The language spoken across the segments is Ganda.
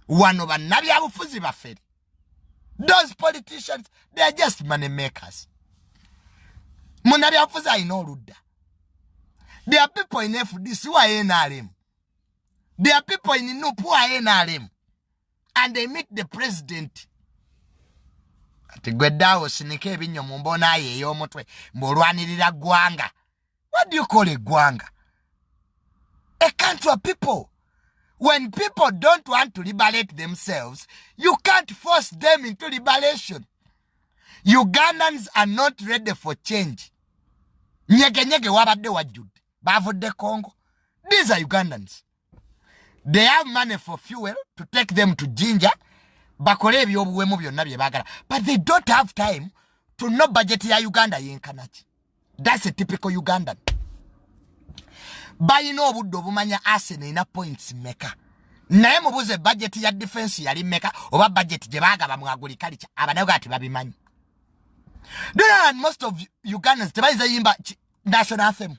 Wano bannabyabufuzi baffe. Those politicians, they are just money makers. Munabyabufuzi alina oludda. There are people in FDC who are NRM. There are people in Nnyoo who are NRM. And they meet the president. Ati gwedawo sinike ebinyo mumbona ye yomutwe mulwanirira gwanga. What do you call a gwanga? A country of people. When people don't want to liberate themselves, you can't force them into liberation. Ugandans are not ready for change. Nyege wabadde wajud. Bavudde Congo. These are Ugandans. They have money for fuel to take them to Jinja. Bakole ebyobuwemu byonna bye bagala. But they don't have time to know budget ya Uganda yenkanachi. That's a typical Ugandan. Bayina obudde obumanya Arsenal ina points meka. Naye mubuze budget ya defense yali meka oba budget gye bagaba mu agriculture abanayo gati babimanyi. And most of Ugandans tebayiza yimba national anthem.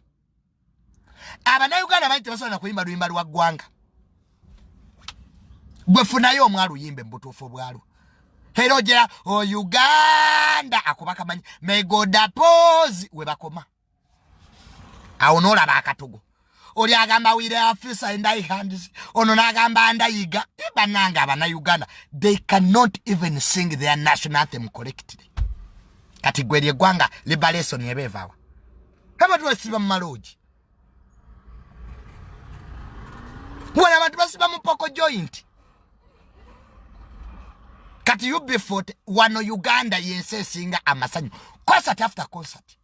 Abanayo Uganda bayi tebasobola kuyimba luyimba lwa ggwanga. Gwefunayo omwalu yimbe mbutuufu bwalo. Herojera o Uganda akubaka manyi megoda pose we bakoma. Aonola bakatugo. Oli agamba wire afisa indai hands ono nagamba andayiga bananga abana Uganda they cannot even sing their national anthem correctly. Kati gwerye gwanga liberation yebevawa. Kama tuwesiba maloji. Wana abantu basiba mupoko joint. Kati UB40 wano Uganda yense singa amasanyu concert after concert.